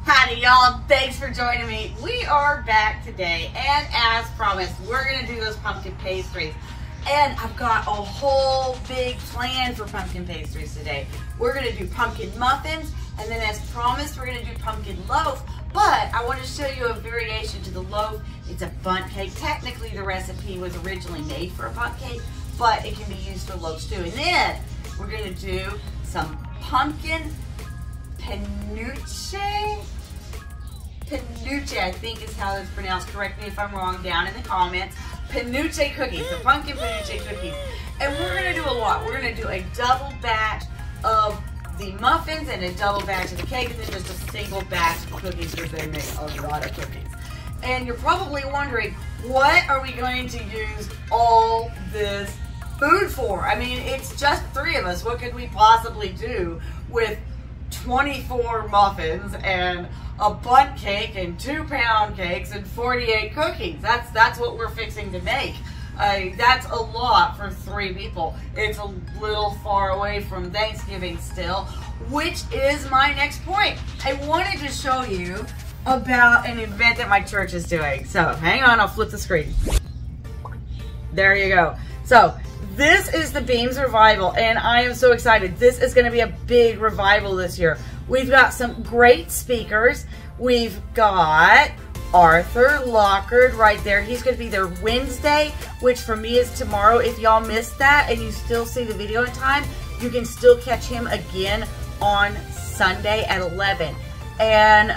Howdy y'all, thanks for joining me. We are back today, and as promised, we're gonna do those pumpkin pastries. And I've got a whole big plan for pumpkin pastries today. We're gonna do pumpkin muffins, and then as promised, we're gonna do pumpkin loaf. But I want to show you a variation to the loaf. It's a bundt cake. Technically, the recipe was originally made for a bundt cake, but it can be used for loaves too. And then we're gonna do some pumpkin penuche, I think is how it's pronounced. Correct me if I'm wrong down in the comments. Penuche cookies, the pumpkin penuche cookies. And we're gonna do a lot. We're gonna do a double batch of the muffins and a double batch of the cake, and then just a single batch of cookies because they make a lot of cookies. And you're probably wondering, what are we going to use all this food for? I mean, it's just 3 of us. What could we possibly do with 24 muffins and a bundt cake and 2 pound cakes and 48 cookies? That's what we're fixing to make. That's a lot for 3 people. It's a little far away from Thanksgiving still, which is my next point. I wanted to show you about an event that my church is doing. So hang on, I'll flip the screen. There you go. So this is the Beams Revival, and I am so excited. This is going to be a big revival this year. We've got some great speakers. We've got Arthur Lockard right there. He's going to be there Wednesday, which for me is tomorrow. If y'all missed that and you still see the video in time, you can still catch him again on Sunday at 11. And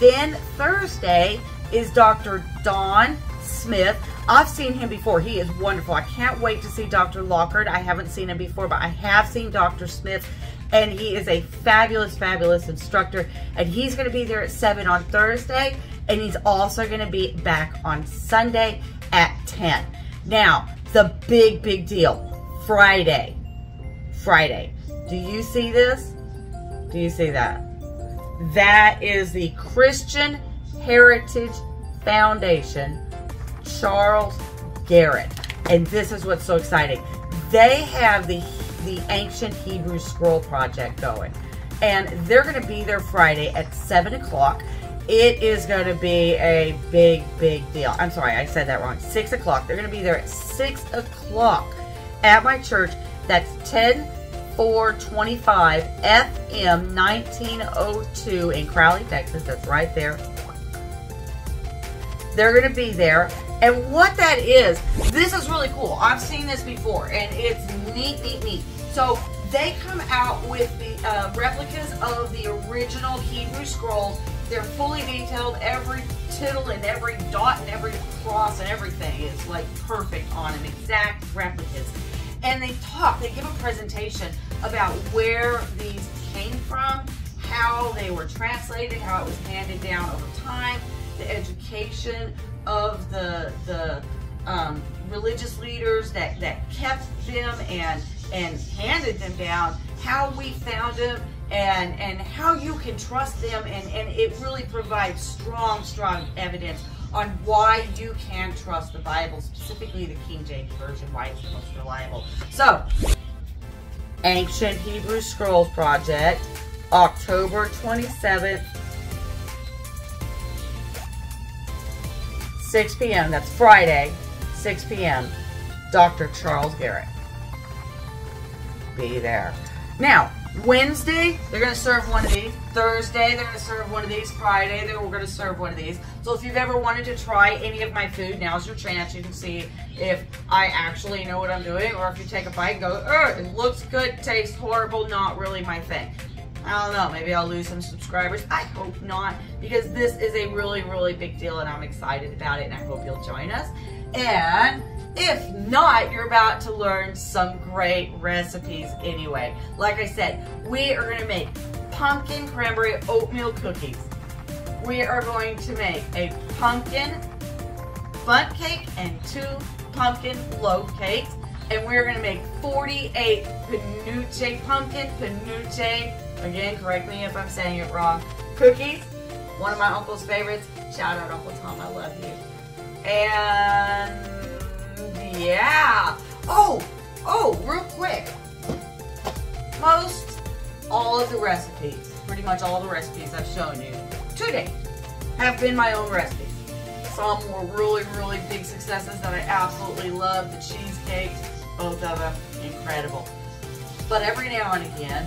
then Thursday is Dr. Don Smith. I've seen him before. He is wonderful. I can't wait to see Dr. Lockard. I haven't seen him before, but I have seen Dr. Smith, and he is a fabulous, fabulous instructor. And he's going to be there at 7 on Thursday, and he's also going to be back on Sunday at 10. Now, the big, big deal, Friday. Do you see this? Do you see that? That is the Christian Heritage Foundation, Charles Garrett. And this is what's so exciting. They have the Ancient Hebrew Scroll Project going. And they're going to be there Friday at 7 o'clock. It is going to be a big, big deal. I'm sorry, I said that wrong. 6 o'clock. They're going to be there at 6 o'clock at my church. That's 10425 FM 1902 in Crowley, Texas. That's right there. They're going to be there. And what that is, this is really cool. I've seen this before, and it's neat, neat, neat. So they come out with the replicas of the original Hebrew scrolls. They're fully detailed. Every tittle and every dot and every cross and everything is like perfect on them, exact replicas. And they give a presentation about where these came from, how they were translated, how it was handed down over time, the education of the religious leaders that kept them and handed them down, how we found them, and how you can trust them, and it really provides strong evidence on why you can trust the Bible, specifically the King James Version, why it's the most reliable. So, Ancient Hebrew Scrolls Project, October 27th, 6 p.m. That's Friday, 6 p.m. Dr. Charles Garrett. Be there. Now, Wednesday, they're going to serve one of these. Thursday, they're going to serve one of these. Friday, we're going to serve one of these. So if you've ever wanted to try any of my food, now's your chance. You can see if I actually know what I'm doing, or if you take a bite and go, it looks good, tastes horrible, not really my thing. I don't know, maybe I'll lose some subscribers. I hope not, because this is a really, really big deal, and I'm excited about it, and I hope you'll join us. And if not, you're about to learn some great recipes anyway. Like I said, we are going to make pumpkin cranberry oatmeal cookies. We are going to make a pumpkin bundt cake and 2 pumpkin loaf cakes. And we're going to make 48 pumpkin penuche, again, correct me if I'm saying it wrong, cookies. One of my uncle's favorites. Shout out Uncle Tom, I love you. And yeah. Oh, real quick. All of the recipes pretty much all the recipes I've shown you to date have been my own recipes. Some were really, really big successes that I absolutely love. The cheesecakes, both of them, incredible. But every now and again,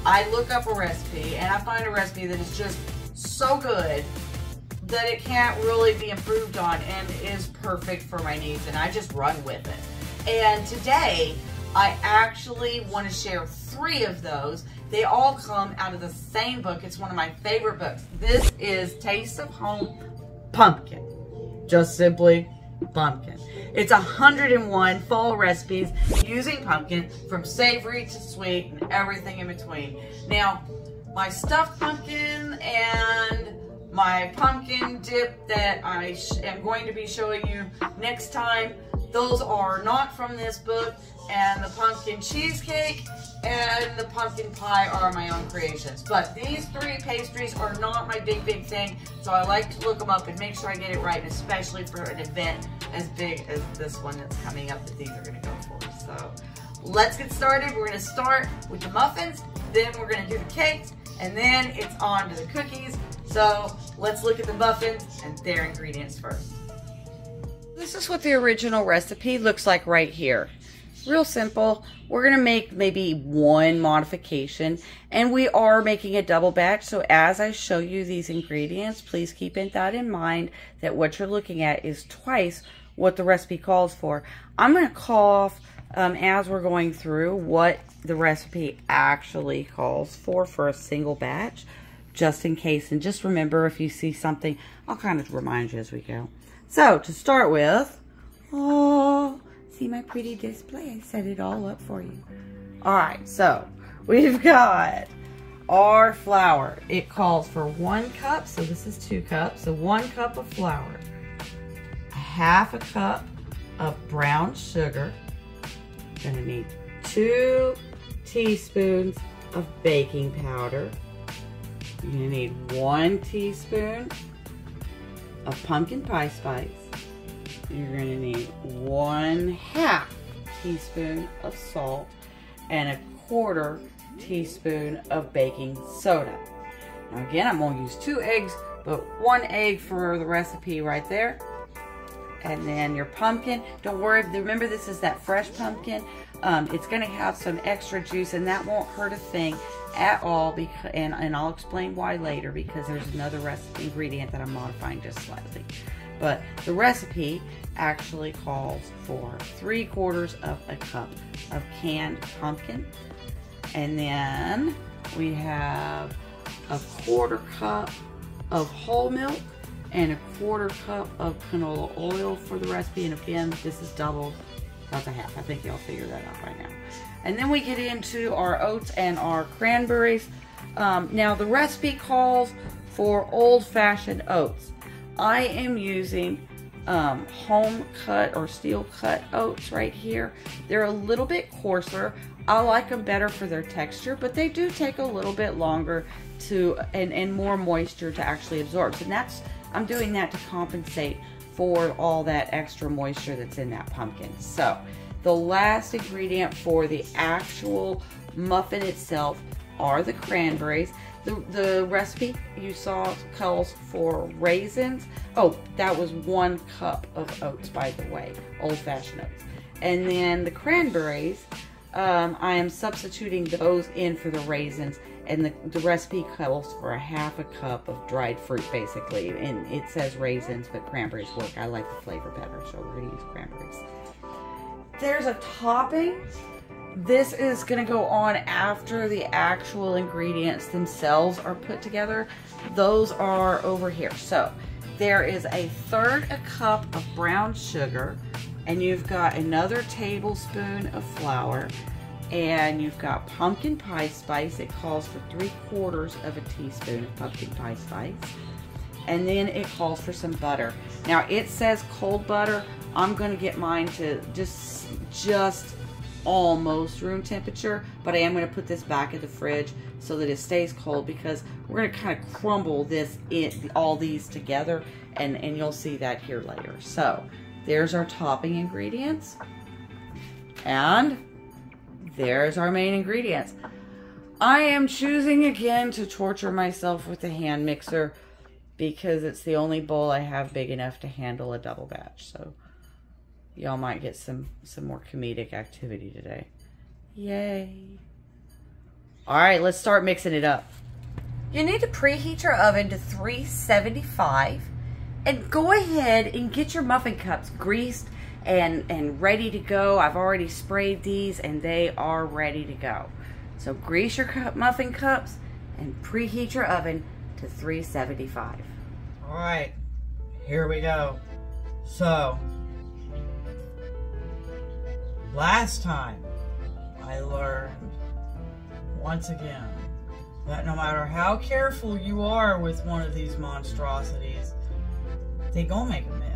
I look up a recipe and I find a recipe that is just so good that it can't really be improved on and is perfect for my needs, and I just run with it. And today, I actually want to share 3 of those. They all come out of the same book. It's one of my favorite books. This is Taste of Home Pumpkin. Just simply pumpkin. It's 101 fall recipes using pumpkin, from savory to sweet and everything in between. Now, my stuffed pumpkin and my pumpkin dip that I am going to be showing you next time, those are not from this book, and the pumpkin cheesecake and the pumpkin pie are my own creations. But these 3 pastries are not my big thing, so I like to look them up and make sure I get it right, especially for an event as big as this one that's coming up that these are going to go for. So let's get started. We're going to start with the muffins, then we're going to do the cakes, and then it's on to the cookies. So let's look at the muffins and their ingredients first. This is what the original recipe looks like right here. Real simple. We're going to make maybe 1 modification, and we are making a double batch. So as I show you these ingredients, please keep that in mind, that what you're looking at is twice what the recipe calls for. I'm going to call off as we're going through what the recipe actually calls for a single batch, just in case. And just remember, if you see something, I'll kind of remind you as we go. So to start with, oh, see my pretty display? I set it all up for you. All right, so we've got our flour. It calls for 1 cup, so this is 2 cups. So 1 cup of flour, 1/2 cup of brown sugar. Gonna need 2 teaspoons of baking powder. You're gonna need 1 teaspoon of pumpkin pie spice. You're gonna need 1/2 teaspoon of salt and 1/4 teaspoon of baking soda. Now again, I'm gonna use 2 eggs, but 1 egg for the recipe right there. And then your pumpkin, don't worry, remember this is that fresh pumpkin. It's gonna have some extra juice, and that won't hurt a thing at all, because, and I'll explain why later, because there's another recipe ingredient that I'm modifying just slightly. But the recipe actually calls for 3/4 of a cup of canned pumpkin, and then we have 1/4 cup of whole milk and 1/4 cup of canola oil for the recipe. And again, this is double, that's 1/2. I think y'all figured that out by now. And then we get into our oats and our cranberries. Now the recipe calls for old-fashioned oats. I am using home cut or steel cut oats right here. They're a little bit coarser. I like them better for their texture, but they do take a little bit longer to and more moisture to actually absorb. So I'm doing that to compensate for all that extra moisture that's in that pumpkin. So the last ingredient for the actual muffin itself are the cranberries. The recipe you saw calls for raisins. Oh, that was 1 cup of oats, by the way, old-fashioned oats. And then the cranberries, I am substituting those in for the raisins, and the recipe calls for 1/2 cup of dried fruit, basically. And it says raisins, but cranberries work. I like the flavor better, so we're going to use cranberries. There's a topping. This is going to go on after the actual ingredients themselves are put together. Those are over here. So there is 1/3 cup of brown sugar, and you've got another tablespoon of flour, and you've got pumpkin pie spice. It calls for 3/4 of a teaspoon of pumpkin pie spice, and then it calls for some butter. Now it says cold butter. I'm going to get mine to just almost room temperature, but I am going to put this back in the fridge so that it stays cold, because we're going to kind of crumble all these together, and you'll see that here later. So there's our topping ingredients, and there's our main ingredients. I am choosing again to torture myself with the hand mixer because it's the only bowl I have big enough to handle a double batch. So y'all might get some more comedic activity today. Yay. All right, let's start mixing it up. You need to preheat your oven to 375 and go ahead and get your muffin cups greased and ready to go. I've already sprayed these and they are ready to go. So grease your muffin cups and preheat your oven to 375. All right, here we go. So, last time I learned, once again, that no matter how careful you are with one of these monstrosities, they gonna make a mess.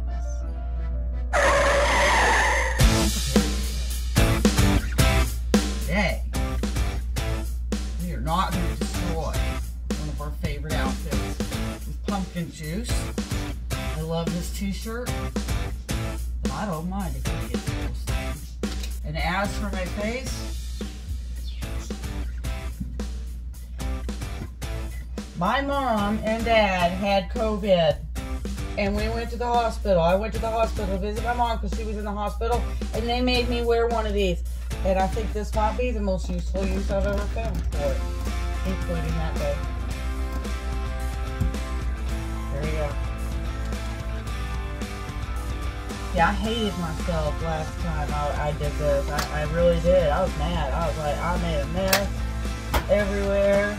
Today, we are not going to destroy one of our favorite outfits with pumpkin juice. I love this t-shirt, but I don't mind if you get those. And as for my face, my mom and dad had COVID. And we went to the hospital. I went to the hospital to visit my mom because she was in the hospital. And they made me wear one of these. And I think this might be the most useful use I've ever found for it. Including that day. There you go. Yeah, I hated myself last time I did this. I really did. I was mad. I was like, I made a mess everywhere.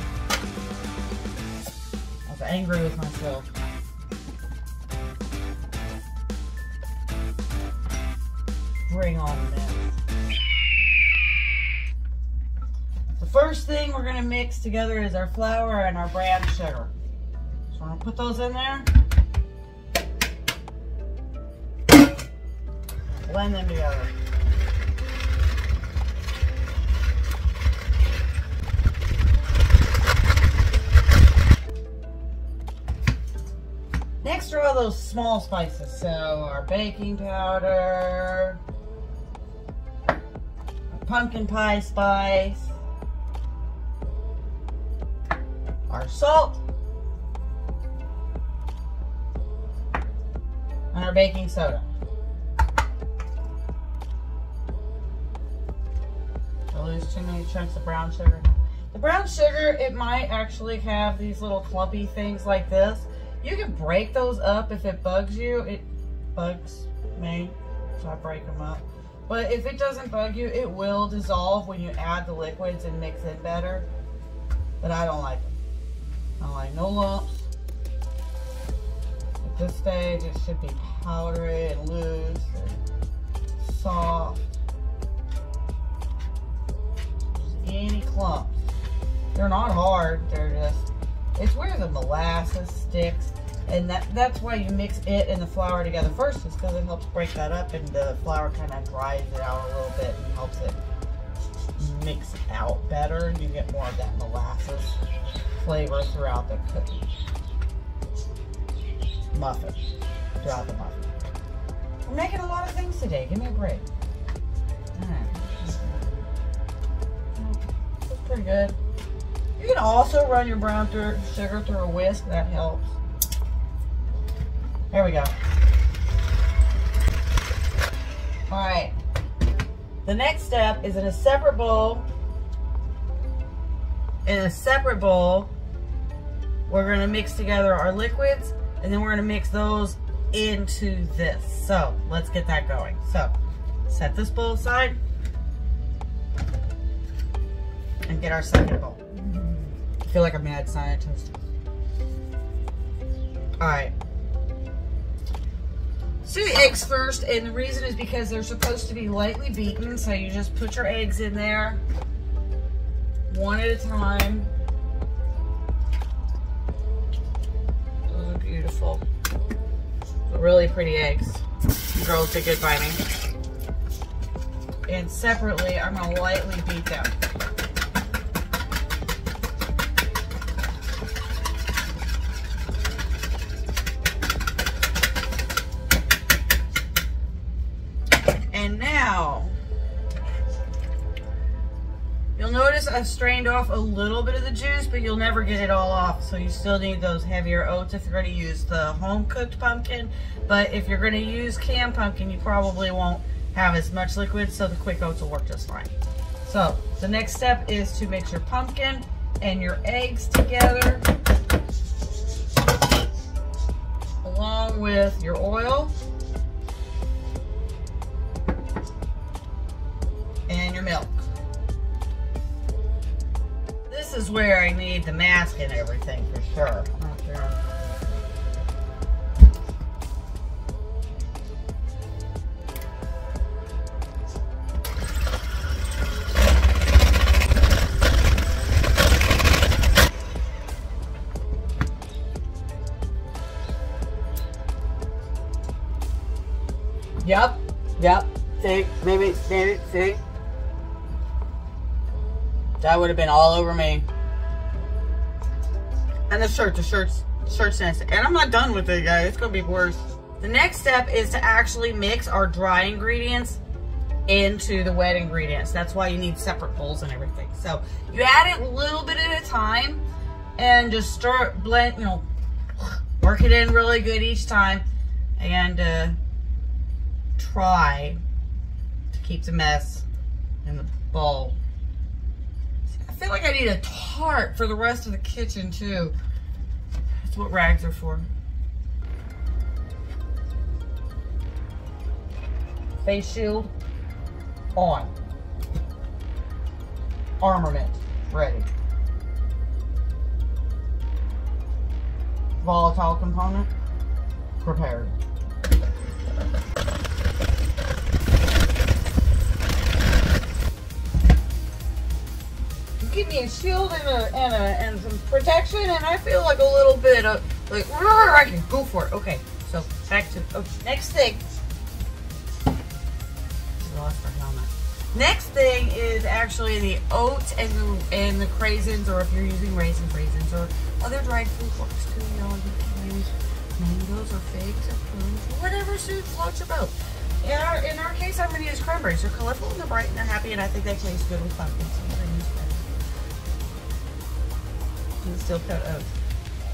I was angry with myself. Bring on the mess. The first thing we're going to mix together is our flour and our brown sugar. So we're going to put those in there. Blend them together. Next are all those small spices. So our baking powder, pumpkin pie spice, our salt, and our baking soda. I lose too many chunks of brown sugar. The brown sugar, it might actually have these little clumpy things like this. You can break those up if it bugs you. It bugs me, so I break them up. But if it doesn't bug you, it will dissolve when you add the liquids and mix in better. But I don't like them. I don't like no lumps. At this stage, it should be powdery and loose and soft. Just any clumps. They're not hard. They're just, it's where the molasses sticks. And that's why you mix it and the flour together first, is because it helps break that up and the flour kind of dries it out a little bit and helps it mix out better. You get more of that molasses flavor throughout the cookie. Muffin. Throughout the muffin. We're making a lot of things today. Give me a break. That's pretty good. You can also run your brown sugar through a whisk. That helps. There we go. All right. The next step is in a separate bowl. In a separate bowl, we're going to mix together our liquids, and then we're going to mix those into this. So let's get that going. So set this bowl aside and get our second bowl. I feel like a mad scientist. All right. So the eggs first, and the reason is because they're supposed to be lightly beaten. So you just put your eggs in there one at a time. Those are beautiful. They're really pretty eggs. Girls did good by me. And separately, I'm going to lightly beat them. And now, you'll notice notice I've strained off a little bit of the juice, but you'll never get it all off. So you still need those heavier oats if you're going to use the home-cooked pumpkin. But if you're going to use canned pumpkin, you probably won't have as much liquid, so the quick oats will work just fine. So the next step is to mix your pumpkin and your eggs together, along with your oil and your milk. This is where I need the mask and everything for sure. Yep. See, maybe, see? That would have been all over me. And the shirt's next. And I'm not done with it, guys. It's gonna be worse. The next step is to actually mix our dry ingredients into the wet ingredients. That's why you need separate bowls and everything. So you add it a little bit at a time and just stir it, blend, you know, work it in really good each time, and try to keep the mess in the bowl. I feel like I need a tart for the rest of the kitchen too. That's what rags are for. Face shield on. Armament ready. Volatile component prepared. Give me a shield and some protection, and I feel like a little bit of like I can go for it. Okay, so back to next thing. We lost our helmet. Next thing is actually the oats and the craisins, or if you're using raisins or other dried fruit works too. You know, you can use mangoes or figs or prunes, whatever suit floats your boat. In our case, I'm going to use cranberries. They're colorful and they're bright and they're happy, and I think they taste good with pumpkin. So I'm going to use the steel cut oats.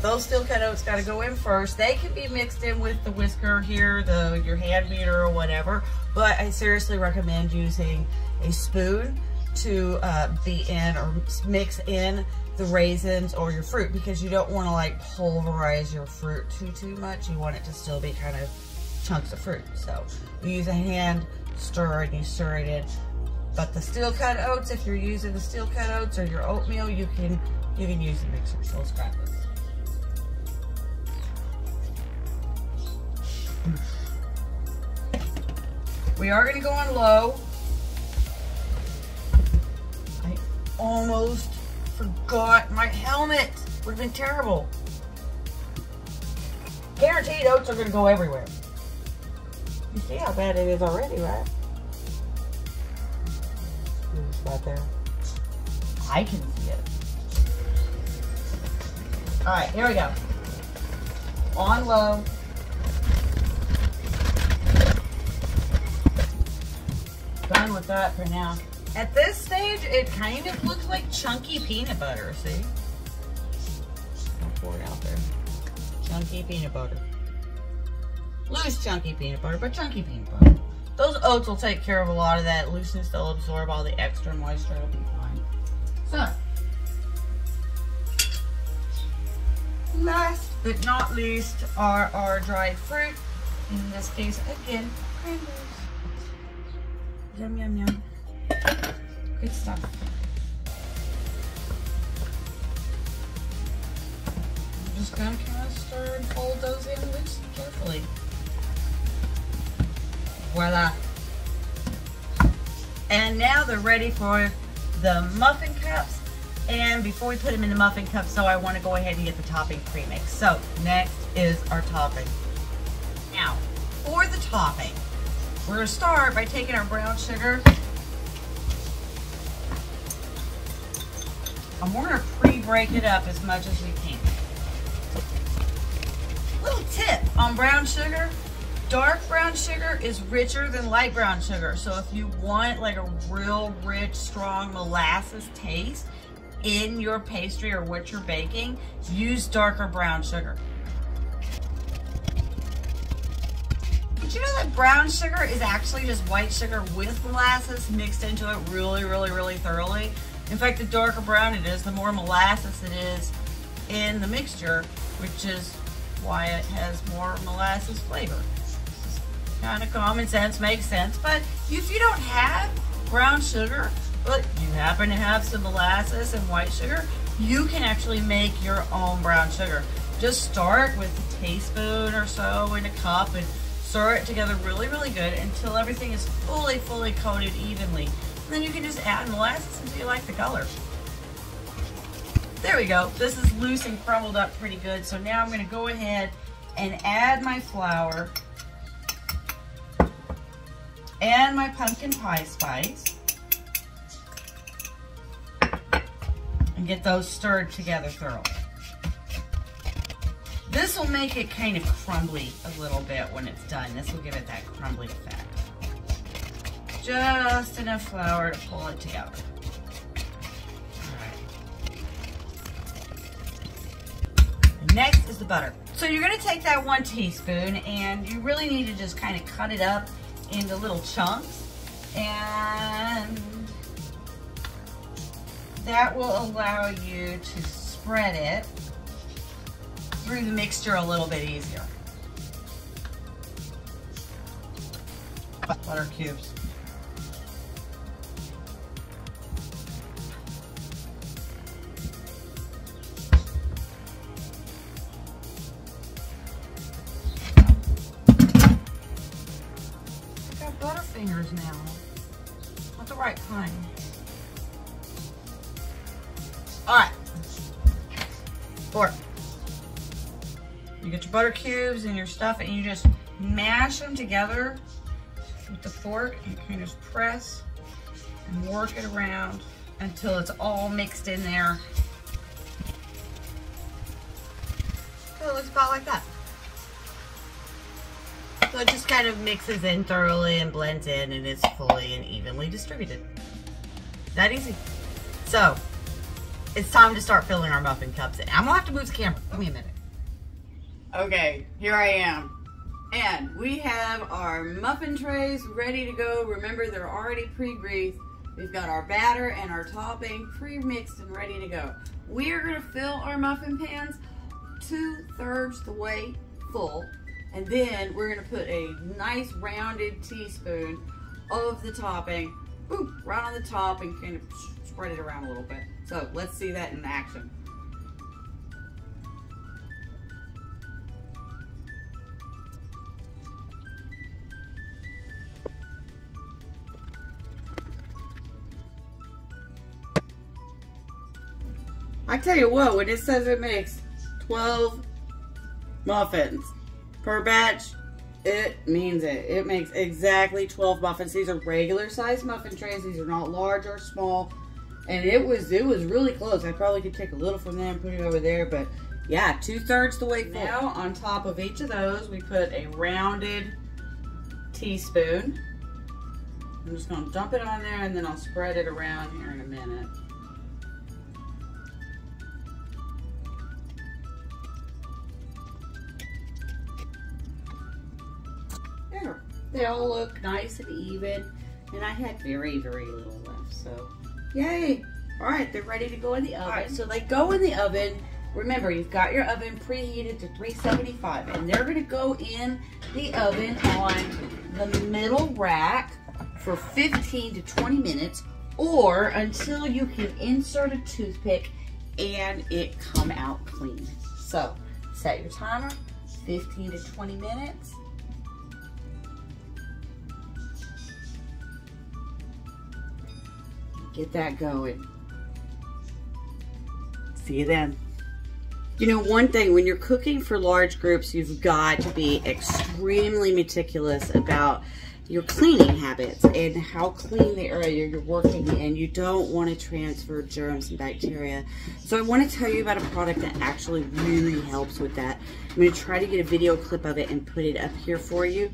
Those steel cut oats got to go in first. They can be mixed in with the whisker here, your hand beater or whatever, but I seriously recommend using a spoon to beat in or mix in the raisins or your fruit, because you don't want to like pulverize your fruit too much. You want it to still be kind of chunks of fruit. So you use a hand stir and you stir it in. But the steel cut oats, if you're using the steel cut oats or your oatmeal, you can use the mixer. So let's grab this. We are going to go on low. I almost forgot my helmet. Would have been terrible. Guaranteed oats are going to go everywhere. You see how bad it is already, right? It's right there. I can see it. Alright, here we go. On low. Done with that for now. At this stage, it kind of looks like chunky peanut butter, see? I'll pour it out there. Chunky peanut butter. Loose chunky peanut butter, but chunky peanut butter. Those oats will take care of a lot of that looseness. They'll absorb all the extra moisture. It'll be fine. So, last but not least are our dried fruit. In this case, again, cranberries. Yum, yum, yum. Good stuff. I'm just gonna kind of stir and fold those in loosely, carefully. Voila. And now they're ready for the muffin cups. And before we put them in the muffin cups, so I want to go ahead and get the topping pre-mixed. So next is our topping. Now, for the topping, we're going to start by taking our brown sugar. And we're going to pre-break it up as much as we can. Little tip on brown sugar. dark brown sugar is richer than light brown sugar. So if you want like a real rich, strong molasses taste in your pastry or what you're baking, use darker brown sugar. Did you know that brown sugar is actually just white sugar with molasses mixed into it really, really, really thoroughly? In fact, the darker brown it is, the more molasses it is in the mixture, which is why it has more molasses flavor. Kind of common sense, makes sense. But if you don't have brown sugar, but you happen to have some molasses and white sugar, you can actually make your own brown sugar. Just start with a teaspoon or so in a cup and stir it together really, really good until everything is fully, fully coated evenly. And then you can just add molasses until you like the color. There we go. This is loose and crumbled up pretty good. So now I'm going to go ahead and add my flour and my pumpkin pie spice and get those stirred together thoroughly. This will make it kind of crumbly a little bit when it's done. This will give it that crumbly effect. Just enough flour to pull it together. Next is the butter. So you're gonna take that 1 teaspoon and you really need to just kind of cut it up into little chunks, and that will allow you to spread it through the mixture a little bit easier. Butter cubes. Butterfingers now. Not the right kind. Alright. Fork. You get your butter cubes and your stuff and you just mash them together with the fork and kind of press and work it around until it's all mixed in there. So it looks about like that. So it just kind of mixes in thoroughly and blends in and is fully and evenly distributed. That easy. So, it's time to start filling our muffin cups in. I'm gonna have to move the camera. Give me a minute. Okay, here I am. And we have our muffin trays ready to go. Remember, they're already pre-greased. We've got our batter and our topping pre-mixed and ready to go. We are gonna fill our muffin pans 2/3 the way full. And then we're gonna put a nice rounded teaspoon of the topping, boop, right on the top and kind of spread it around a little bit. So let's see that in action. I tell you what, when it says it makes 12 muffins per batch, it means it. It makes exactly 12 muffins. These are regular sized muffin trays. These are not large or small. And it was really close. I probably could take a little from there and put it over there, but yeah, 2/3 the way full. Now on top of each of those, we put a rounded teaspoon. I'm just gonna dump it on there and then I'll spread it around here in a minute. They all look nice and even, and I had very, very little left, so yay. All right, they're ready to go in the oven. All right, so they go in the oven. Remember, you've got your oven preheated to 375, and they're gonna go in the oven on the middle rack for 15 to 20 minutes, or until you can insert a toothpick and it come out clean. So set your timer, 15 to 20 minutes. Get that going. See you then. You know, one thing, when you're cooking for large groups, you've got to be extremely meticulous about your cleaning habits and how clean the area you're working in. You don't want to transfer germs and bacteria. So I want to tell you about a product that actually really helps with that. I'm going to try to get a video clip of it and put it up here for you.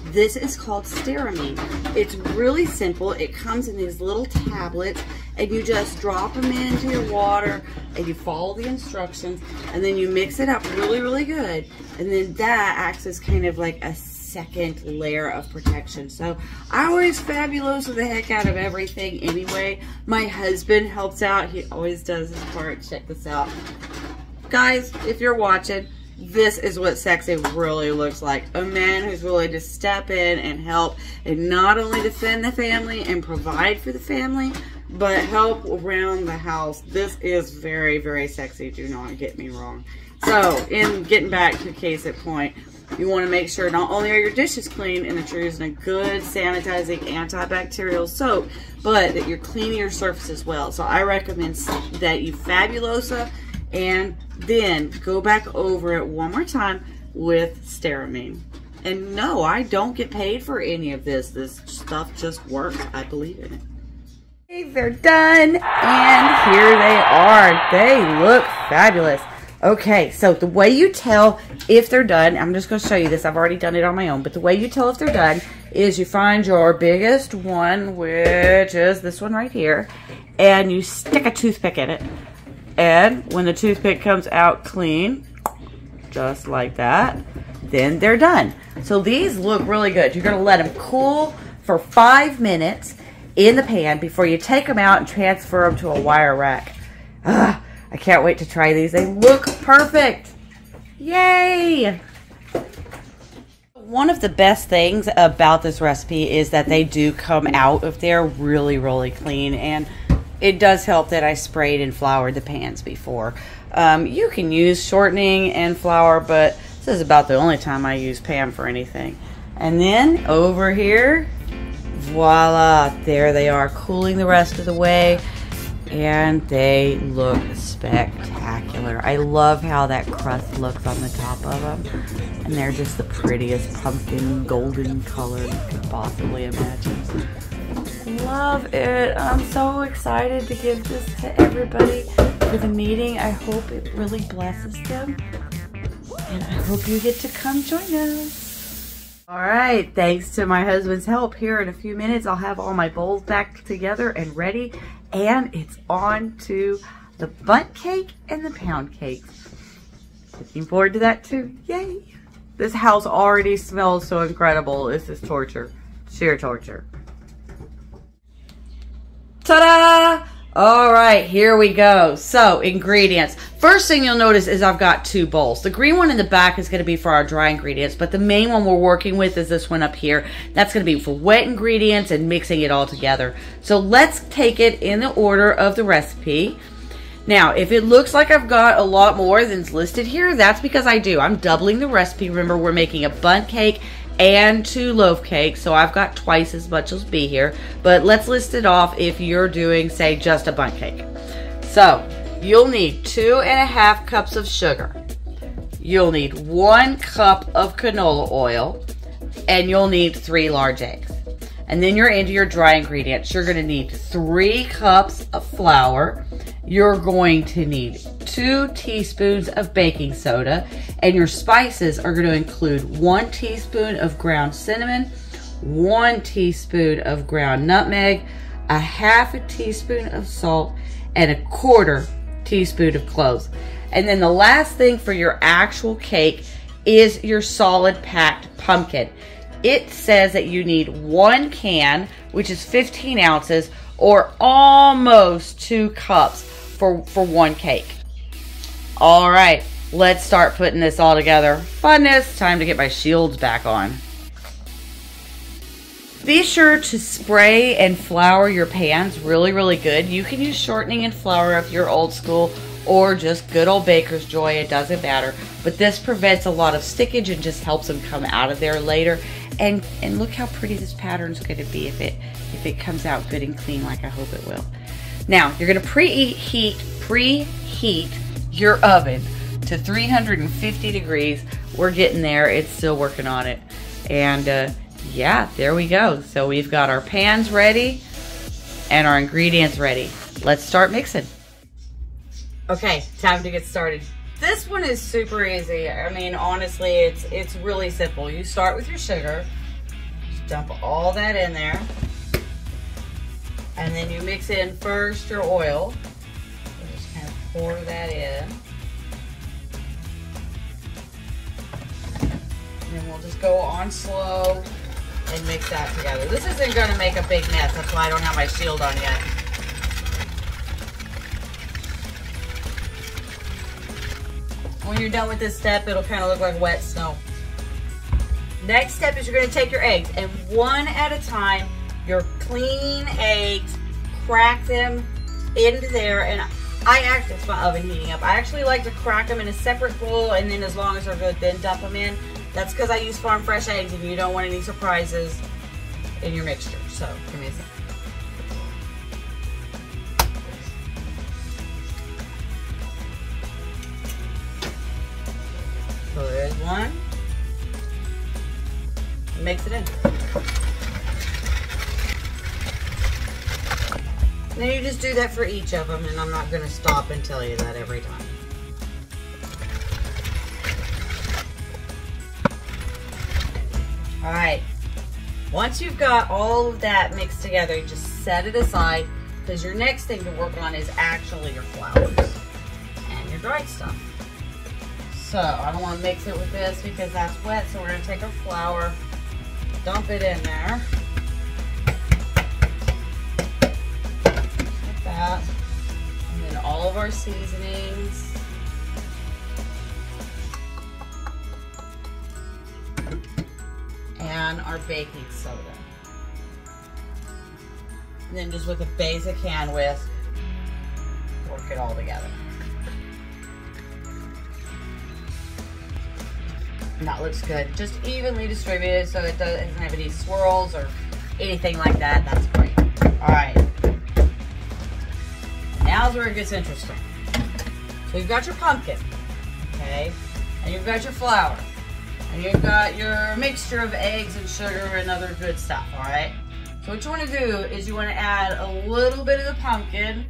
This is called Stearamine. It's really simple. It comes in these little tablets, and you just drop them into your water, and you follow the instructions, and then you mix it up really, really good. And then that acts as kind of like a second layer of protection. So I always fabuloso the heck out of everything anyway. My husband helps out. He always does his part. Check this out. Guys, if you're watching, this is what sexy really looks like. A man who's willing to step in and help and not only defend the family and provide for the family, but help around the house. This is very, very sexy. Do not get me wrong. So, in getting back to case at point, you want to make sure not only are your dishes clean and that you're using a good sanitizing antibacterial soap, but that you're cleaning your surfaces well. So I recommend that you fabuloso and then go back over it one more time with Stearamine. And no, I don't get paid for any of this. This stuff just works. I believe in it. Okay, they're done. And here they are. They look fabulous. Okay, so the way you tell if they're done, I'm just going to show you this. I've already done it on my own. But the way you tell if they're done is you find your biggest one, which is this one right here. And you stick a toothpick in it. And when the toothpick comes out clean, just like that, then they're done. So these look really good. You're going to let them cool for 5 minutes in the pan before you take them out and transfer them to a wire rack. I can't wait to try these. They look perfect. Yay! One of the best things about this recipe is that they do come out of there really, really clean. And it does help that I sprayed and floured the pans before. You can use shortening and flour, but this is about the only time I use Pam for anything. And then over here, voila, there they are, cooling the rest of the way. And they look spectacular. I love how that crust looks on the top of them. And they're just the prettiest pumpkin golden color you could possibly imagine. Love it. I'm so excited to give this to everybody for the meeting. I hope it really blesses them. And I hope you get to come join us. All right. Thanks to my husband's help, here in a few minutes, I'll have all my bowls back together and ready. And it's on to the bundt cake and the pound cake. Looking forward to that too. Yay. This house already smells so incredible. This is torture. Sheer torture. Ta-da! All right, here we go. So, ingredients. First thing you'll notice is I've got 2 bowls. The green one in the back is going to be for our dry ingredients, but the main one we're working with is this one up here. That's going to be for wet ingredients and mixing it all together. So, let's take it in the order of the recipe. Now, if it looks like I've got a lot more than's listed here, that's because I do. I'm doubling the recipe. Remember, we're making a bundt cake and 2 loaf cakes, so I've got twice as much as be here. But let's list it off if you're doing, say, just a bundt cake. So you'll need 2½ cups of sugar. You'll need 1 cup of canola oil, and you'll need 3 large eggs. And then you're into your dry ingredients. You're going to need 3 cups of flour. You're going to need 2 teaspoons of baking soda, and your spices are going to include 1 teaspoon of ground cinnamon, 1 teaspoon of ground nutmeg, a ½ teaspoon of salt, and 1/4 teaspoon of cloves. And then the last thing for your actual cake is your solid packed pumpkin. It says that you need 1 can, which is 15 ounces, or almost 2 cups for 1 cake. All right, let's start putting this all together. Funness, time to get my shields back on. Be sure to spray and flour your pans really, really good. You can use shortening and flour if you're old school, or just good old baker's joy, it doesn't matter. But this prevents a lot of stickage and just helps them come out of there later. And look how pretty this pattern's going to be if it comes out good and clean like I hope it will. Now, you're going to preheat your oven to 350 degrees. We're getting there. It's still working on it. And Yeah, there we go. So we've got our pans ready and our ingredients ready. Let's start mixing. Okay, time to get started. This one is super easy. I mean, honestly, it's really simple. You start with your sugar, just dump all that in there, and then you mix in first your oil. So just kind of pour that in. And then we'll just go on slow and mix that together. This isn't gonna make a big mess. That's why I don't have my shield on yet. When you're done with this step, it'll kind of look like wet snow. Next step is you're gonna take your eggs, and one at a time, your clean eggs, crack them into there, and it's my oven heating up. I actually like to crack them in a separate bowl, and then as long as they're good, then dump them in. That's because I use farm fresh eggs, and you don't want any surprises in your mixture. So, give me a second. So there's one. Mix it in. And then you just do that for each of them, and I'm not going to stop and tell you that every time. Alright, once you've got all of that mixed together, you just set it aside, because your next thing to work on is actually your flours and your dried stuff. So I don't want to mix it with this because that's wet, so we're going to take our flour, dump it in there, like that, and then all of our seasonings. And our baking soda. And then just with a basic hand whisk, work it all together. And that looks good. Just evenly distributed so it doesn't have any swirls or anything like that. That's great. Alright. Now's where it gets interesting. So you've got your pumpkin, okay? And you've got your flour. And you've got your mixture of eggs and sugar and other good stuff, all right? So what you want to do is you want to add a little bit of the pumpkin,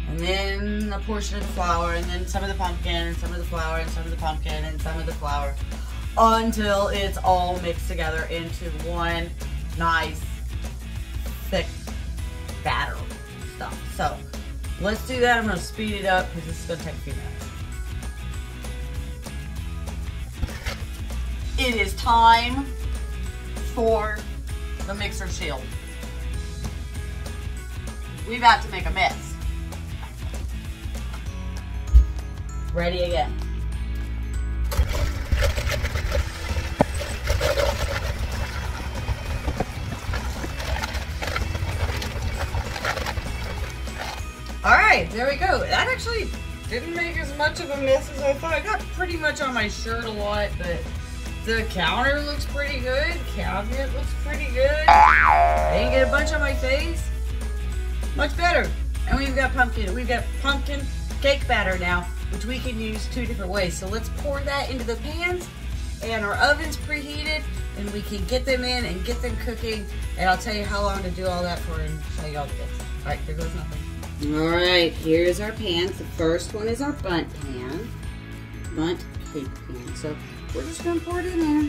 and then a portion of the flour, and then some of the pumpkin, and some of the flour, and some of the pumpkin, and some of the flour, until it's all mixed together into one nice, thick batter stuff. So let's do that. I'm going to speed it up because this is going to take a few minutes. It is time for the mixer shield. We're about to make a mess. Ready again. All right, there we go. That actually didn't make as much of a mess as I thought. I got pretty much on my shirt a lot, but the counter looks pretty good. Cabinet looks pretty good. I didn't get a bunch on my face. Much better. And we've got pumpkin cake batter now, which we can use two different ways. So let's pour that into the pans, and our oven's preheated, and we can get them in and get them cooking. And I'll tell you how long to do all that for and show you all the bits. All right, there goes nothing. All right, here's our pans. The first one is our bundt pan, bundt cake pan. So we're just gonna pour it in there.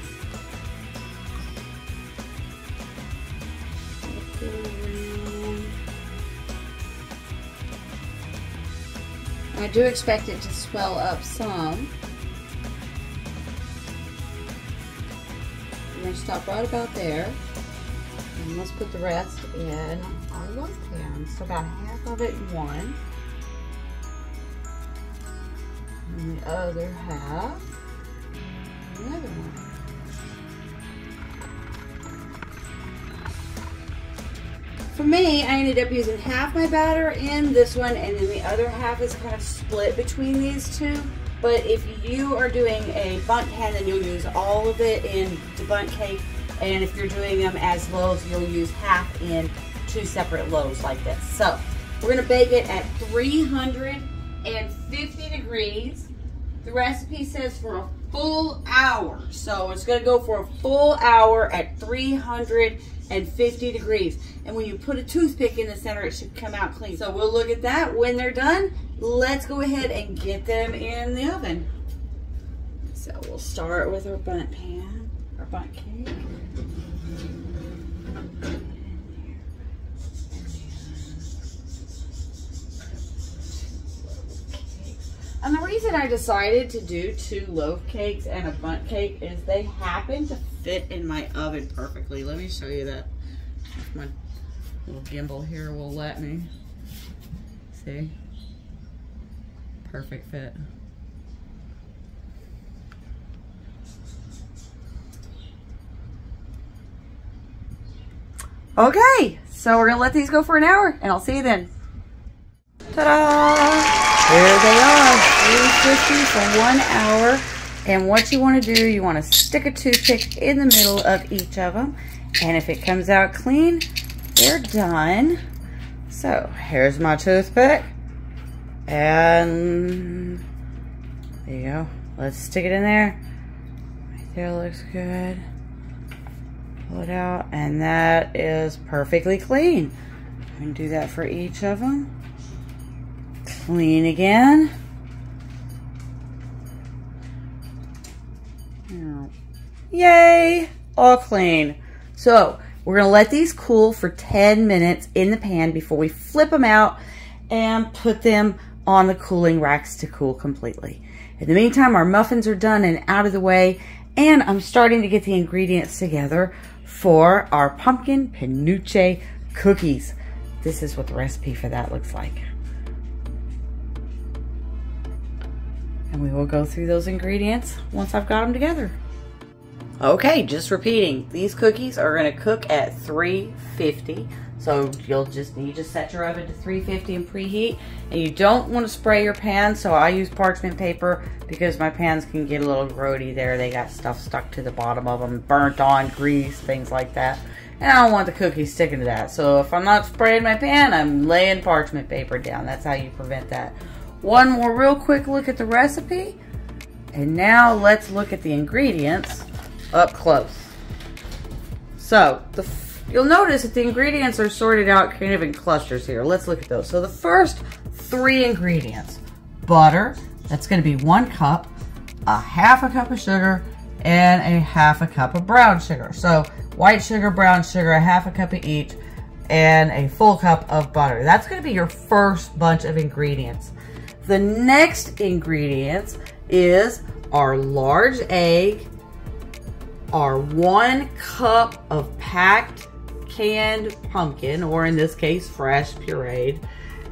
I do expect it to swell up some. I'm gonna stop right about there. And let's put the rest in our loaf pan. So about half of it in one. And the other half in the other one. For me, I ended up using half my batter in this one, and then the other half is kind of split between these two. But if you are doing a bundt pan, then you'll use all of it in the bundt cake. And if you're doing them as loaves, you'll use half in two separate loaves like this. So we're gonna bake it at 350 degrees The recipe says for a full hour. So it's gonna go for a full hour at 350 degrees. And when you put a toothpick in the center, it should come out clean. So we'll look at that when they're done. Let's go ahead and get them in the oven. So we'll start with our bundt pan, our bundt cake. And the reason I decided to do 2 loaf cakes and a bundt cake is they happen to fit in my oven perfectly. Let me show you that. If my little gimbal here will let me. See? Perfect fit. Okay, so we're gonna let these go for an hour and I'll see you then. Ta-da! There they are, 350 for 1 hour. And what you want to do, you want to stick a toothpick in the middle of each of them. And if it comes out clean, they're done. So here's my toothpick. And there you go. Let's stick it in there. Right there looks good. Pull it out. And that is perfectly clean. I'm going to do that for each of them. Clean again. Yay! All clean. So we're going to let these cool for 10 minutes in the pan before we flip them out and put them on the cooling racks to cool completely. In the meantime, our muffins are done and out of the way, and I'm starting to get the ingredients together for our pumpkin penuche cookies. This is what the recipe for that looks like. And we will go through those ingredients once I've got them together. Okay, just repeating. These cookies are going to cook at 350. So you just set your oven to 350 and preheat. And you don't want to spray your pan, so I use parchment paper because my pans can get a little grody there. They got stuff stuck to the bottom of them, burnt on, grease, things like that. And I don't want the cookies sticking to that. So if I'm not spraying my pan, I'm laying parchment paper down. That's how you prevent that. One more real quick look at the recipe. And now let's look at the ingredients up close. So you'll notice that the ingredients are sorted out kind of in clusters here. Let's look at those. So the first 3 ingredients: butter, that's going to be 1 cup, a half a cup of sugar, and a half a cup of brown sugar. So white sugar, brown sugar, a half a cup of each, and a full cup of butter. That's going to be your first bunch of ingredients. The next ingredients is our large egg, our 1 cup of packed canned pumpkin, or in this case fresh pureed,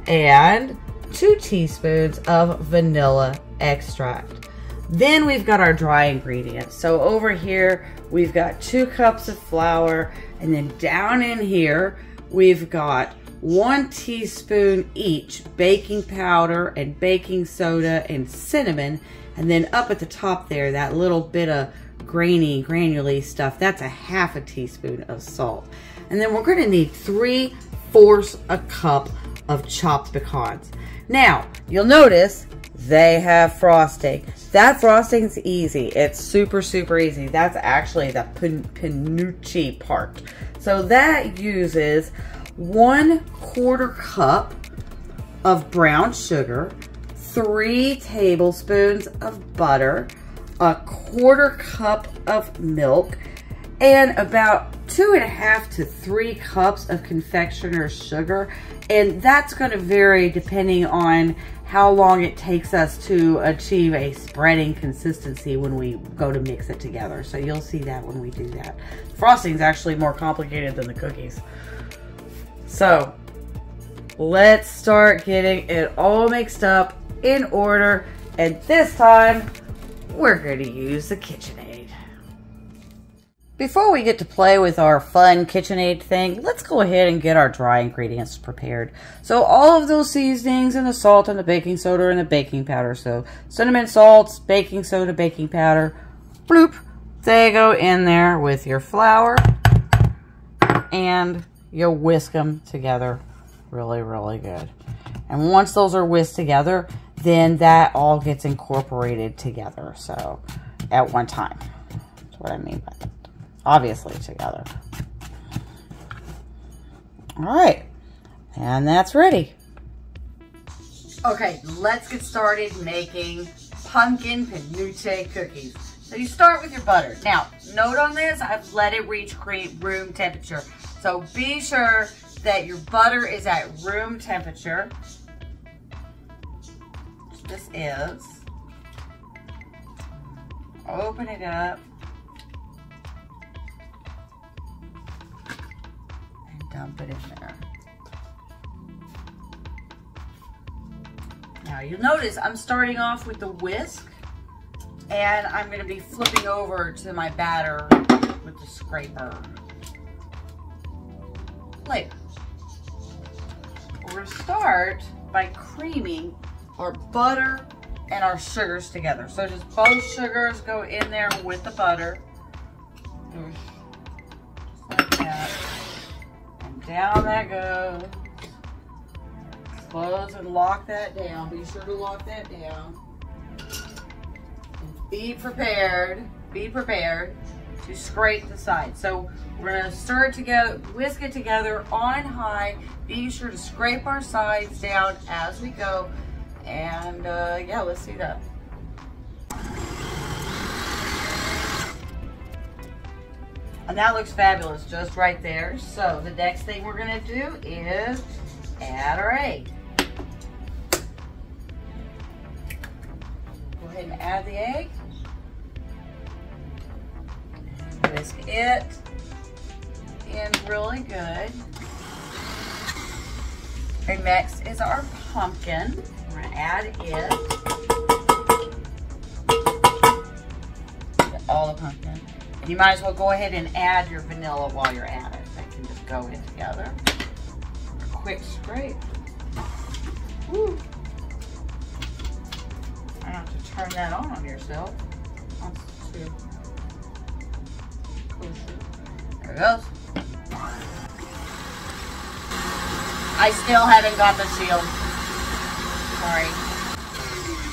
and 2 teaspoons of vanilla extract. Then we've got our dry ingredients. So over here we've got 2 cups of flour, and then down in here we've got 1 teaspoon each baking powder and baking soda and cinnamon, and then up at the top there, that little bit of granular stuff, that's a half a teaspoon of salt. And then we're going to need 3/4 a cup of chopped pecans. Now you'll notice they have frosting. That frosting is easy. It's super easy. That's actually the penuche part. So that uses 1/4 cup of brown sugar, 3 tablespoons of butter, a 1/4 cup of milk, and about 2.5 to 3 cups of confectioner's sugar. And that's going to vary depending on how long it takes us to achieve a spreading consistency when we go to mix it together. So you'll see that when we do that. Frosting is actually more complicated than the cookies. So let's start getting it all mixed up in order. And this time, we're going to use the KitchenAid. Before we get to play with our fun KitchenAid thing, let's go ahead and get our dry ingredients prepared. So all of those seasonings and the salt and the baking soda and the baking powder. So cinnamon, salts, baking soda, baking powder, bloop. They go in there with your flour, and you whisk them together really good. And once those are whisked together, then that all gets incorporated together. So at one time. That's what I mean by that. Obviously together. All right. And that's ready. Okay, let's get started making pumpkin penuche cookies. So you start with your butter. Now, note on this, I've let it reach room temperature. So be sure that your butter is at room temperature. This is. Open it up. And dump it in there. Now you'll notice I'm starting off with the whisk, and I'm going to be flipping over to my batter with the scraper later. We're going to start by creaming our butter and our sugars together. So just both sugars go in there with the butter. Just like that. And down that goes. Close and lock that down. Be sure to lock that down. And be prepared to scrape the sides. So we're going to stir it together, whisk it together on high. Be sure to scrape our sides down as we go. And yeah, let's see that. And that looks fabulous just right there. So the next thing we're going to do is add our egg. Go ahead and add the egg. Whisk it in really good. And next is our pumpkin. We're going to add it. All the pumpkin. And you might as well go ahead and add your vanilla while you're at it. They can just go in together. Quick scrape. Woo. I have to turn that on yourself. There it goes. I still haven't got the seal. Sorry.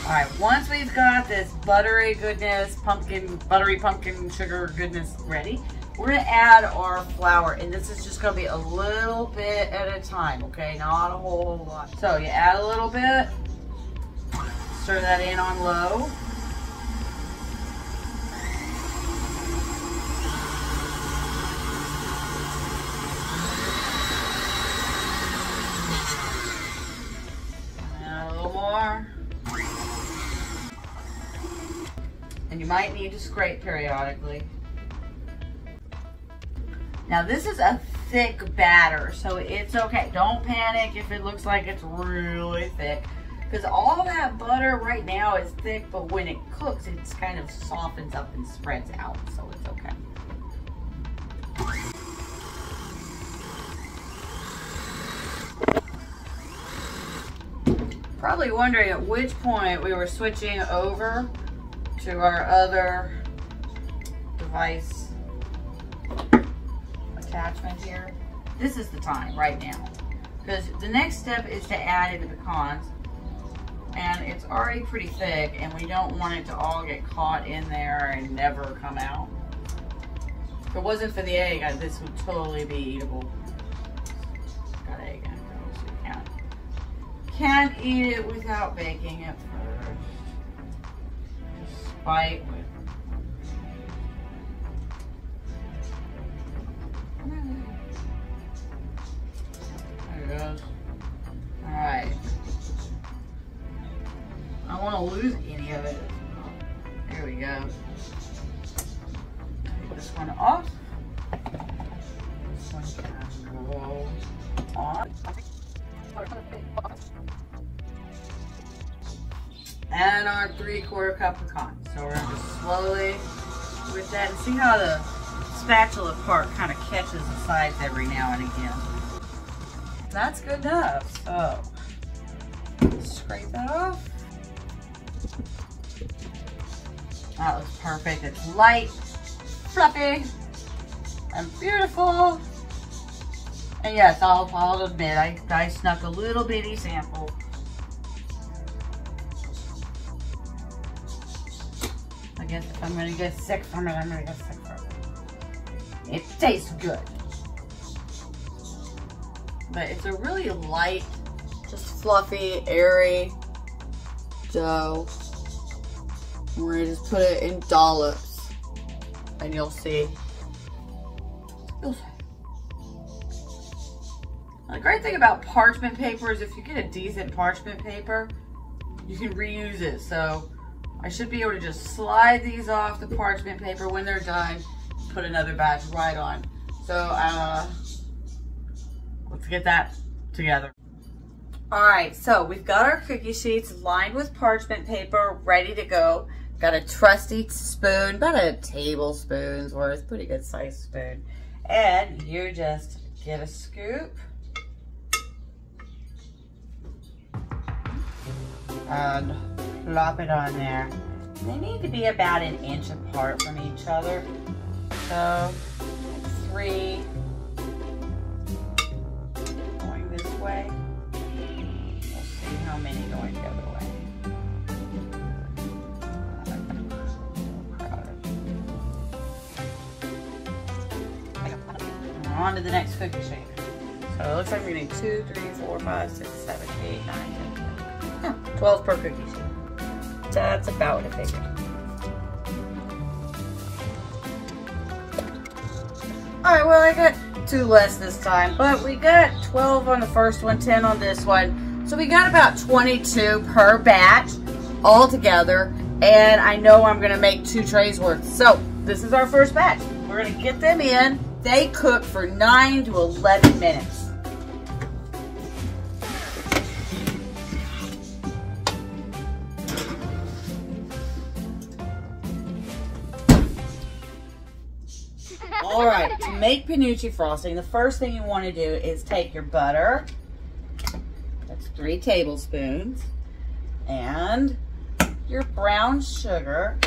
Alright, once we've got this buttery goodness, buttery pumpkin sugar goodness ready, we're going to add our flour, and this is just going to be a little bit at a time, okay? Not a whole lot. So you add a little bit, stir that in on low. Add a little more. And you might need to scrape periodically. Now this is a thick batter, so it's okay. Don't panic if it looks like it's really thick, because all that butter right now is thick, but when it cooks, it kind of softens up and spreads out, so it's okay. Probably wondering at which point we were switching over to our other device attachment here. This is the time right now, because the next step is to add in the pecans, and it's already pretty thick and we don't want it to all get caught in there and never come out. If it wasn't for the egg, this would totally be eatable. Got egg in it though, so you can't eat it without baking it first. Just spite with. Alright. I don't want to lose any of it. There we go. Take this one off. This one can go on. And our 3/4 cup pecan. So we're going to slowly with that, and see how the spatula part kind of catches the sides every now and again. That's good enough. So scrape that off. That looks perfect. It's light, fluffy, and beautiful. And yes, I'll admit I snuck a little bitty sample. guess if I'm gonna get sick from it, I'm gonna get sick from it. It tastes good. But it's a really light, just fluffy, airy dough. We're gonna just put it in dollops, and you'll see. You'll see. The great thing about parchment paper is if you get a decent parchment paper, you can reuse it. So I should be able to just slide these off the parchment paper when they're done, put another batch right on. So let's get that together. All right, so we've got our cookie sheets lined with parchment paper, ready to go. Got a trusty spoon, about a tablespoon's worth, pretty good sized spoon. And you just get a scoop and plop it on there. They need to be about an inch apart from each other. So 3 going this way. We'll see how many going the other way. On to the next cookie sheet. So it looks like we're getting 2, 3, 4, 5, 6, 7, 8, 9, 10, 12 per cookie sheet. That's about what I figured. Alright, well I got 2 less this time, but we got 12 on the first one, 10 on this one. So we got about 22 per batch all together, and I know I'm gonna make 2 trays worth. So this is our first batch. We're gonna get them in. They cook for 9 to 11 minutes. All right, to make penuche frosting, the first thing you want to do is take your butter, that's 3 tablespoons, and your brown sugar,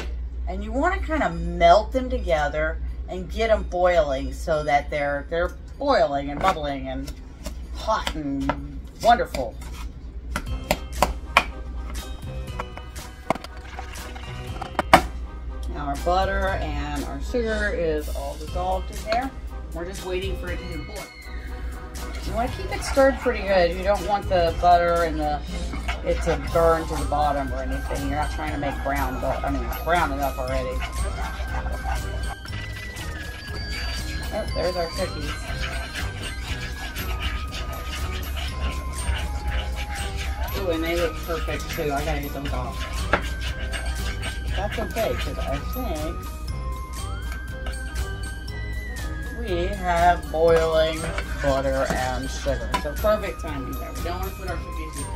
and you want to kind of melt them together and get them boiling so that they're boiling and bubbling and hot and wonderful. Now our butter and our sugar is all dissolved in there. We're just waiting for it to boil. You want to keep it stirred pretty good. You don't want the butter and it to burn to the bottom or anything. You're not trying to make brown, but I mean brown enough already. Oh, there's our cookies. Ooh, and they look perfect too. I gotta get those off. That's okay, because I think we have boiling butter and sugar. So perfect timing there. We don't want to put our cookies in.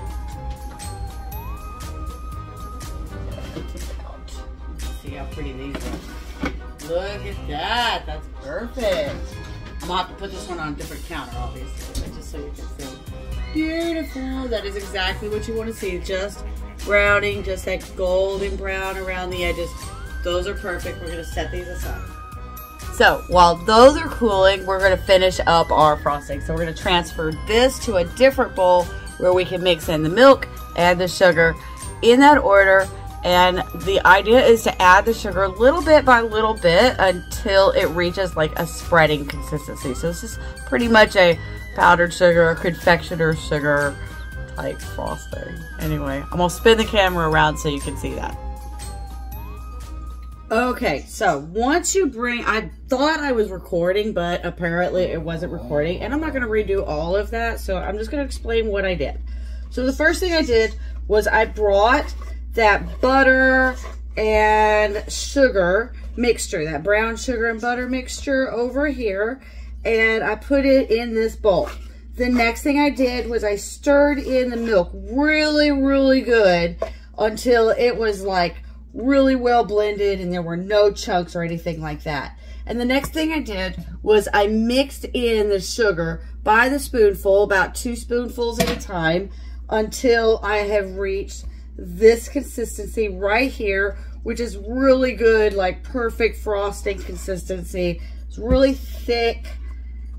See how pretty these look. Look at that. That's perfect. I'm going to have to put this one on a different counter, obviously, just so you can see. Beautiful. That is exactly what you want to see. Just browning, just that golden brown around the edges. Those are perfect. We're going to set these aside. So while those are cooling, we're going to finish up our frosting. So we're going to transfer this to a different bowl where we can mix in the milk and the sugar in that order. And the idea is to add the sugar little bit by little bit until it reaches like a spreading consistency. So this is pretty much a powdered sugar, confectioner's sugar type frosting. Anyway, I'm gonna spin the camera around so you can see that. Okay, so once you bring, I thought I was recording, but apparently it wasn't recording, and I'm not gonna redo all of that, so I'm just gonna explain what I did. So the first thing I did was I brought that butter and sugar mixture, that brown sugar and butter mixture over here, and I put it in this bowl. The next thing I did was I stirred in the milk really, really good until it was like really well blended and there were no chunks or anything like that. And the next thing I did was I mixed in the sugar by the spoonful, about 2 spoonfuls at a time, until I have reached this consistency right here, which is really good, like perfect frosting consistency. It's really thick,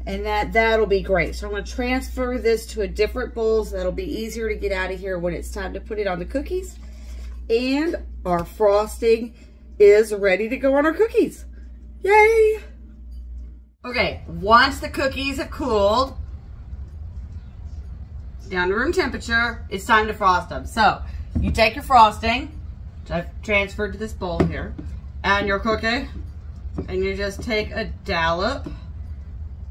and that'll be great. So I'm going to transfer this to a different bowl so that'll be easier to get out of here when it's time to put it on the cookies. And our frosting is ready to go on our cookies. Yay! Okay, once the cookies have cooled down to room temperature, it's time to frost them. So, you take your frosting, which I've transferred to this bowl here, and your cookie, and you just take a dollop,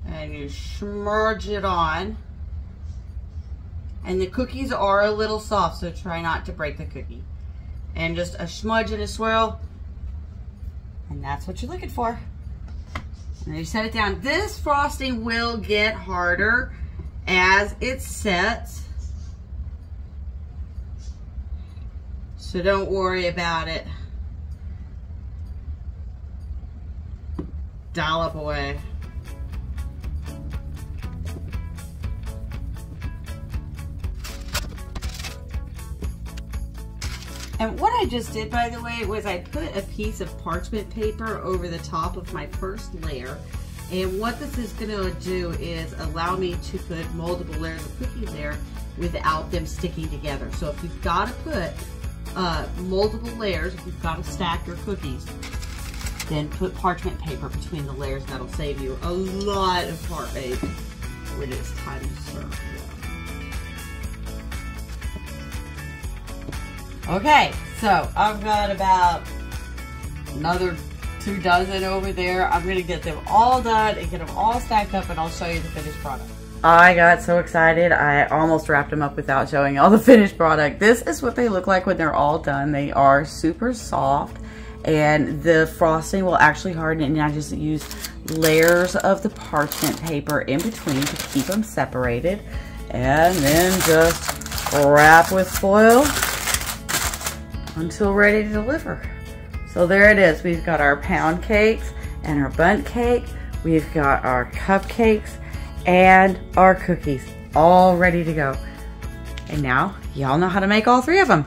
and you smudge it on. And the cookies are a little soft, so try not to break the cookie. And just a smudge and a swirl, and that's what you're looking for. And then you set it down. This frosting will get harder as it sets, so don't worry about it. Dollop away. And what I just did, by the way, was I put a piece of parchment paper over the top of my first layer. And what this is going to do is allow me to put multiple layers of cookies there without them sticking together. So if you've got to put multiple layers, if you've got to stack your cookies, then put parchment paper between the layers. That'll save you a lot of heartache when it's time to serve. Okay, so I've got about another 2 dozen over there. I'm gonna get them all done and get them all stacked up, and I'll show you the finished product. I got so excited, I almost wrapped them up without showing you all the finished product. This is what they look like when they're all done. They are super soft, and the frosting will actually harden, and I just use layers of the parchment paper in between to keep them separated, and then just wrap with foil until ready to deliver. So there it is. We've got our pound cakes and our bundt cake. We've got our cupcakes and our cookies all ready to go. And now y'all know how to make all 3 of them.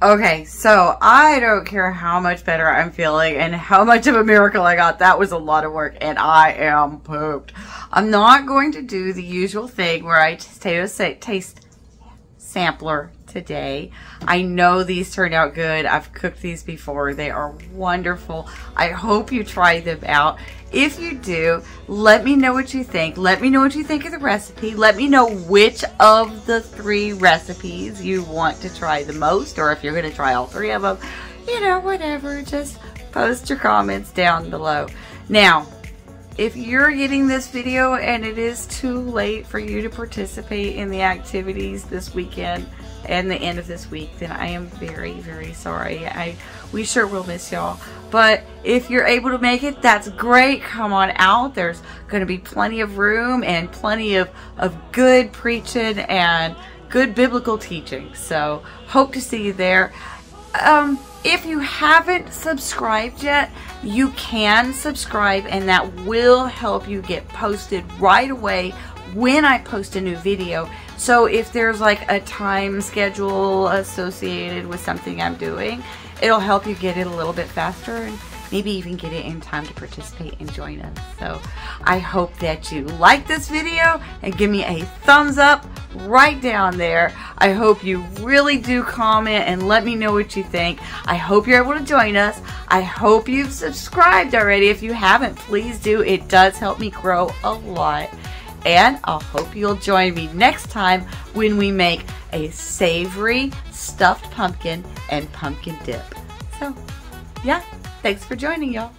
Okay, so I don't care how much better I'm feeling and how much of a miracle I got. That was a lot of work, and I am pooped. I'm not going to do the usual thing where I taste sampler today. I know these turned out good. I've cooked these before. They are wonderful. I hope you try them out. If you do, let me know what you think. Let me know what you think of the recipe. Let me know which of the 3 recipes you want to try the most, or if you're going to try all 3 of them. You know, whatever. Just post your comments down below. Now, if you're getting this video and it is too late for you to participate in the activities this weekend and the end of this week, then I am very, very sorry. We sure will miss y'all. But if you're able to make it, that's great. Come on out. There's going to be plenty of room and plenty of good preaching and good biblical teaching. So hope to see you there. If you haven't subscribed yet, you can subscribe, and that will help you get posted right away when I post a new video. So if there's like a time schedule associated with something I'm doing, it'll help you get it a little bit faster and maybe even get it in time to participate and join us. So I hope that you like this video and give me a thumbs up right down there. I hope you really do comment and let me know what you think. I hope you're able to join us. I hope you've subscribed already. If you haven't, please do. It does help me grow a lot. And I hope you'll join me next time when we make a savory stuffed pumpkin and pumpkin dip. So, yeah, thanks for joining, y'all.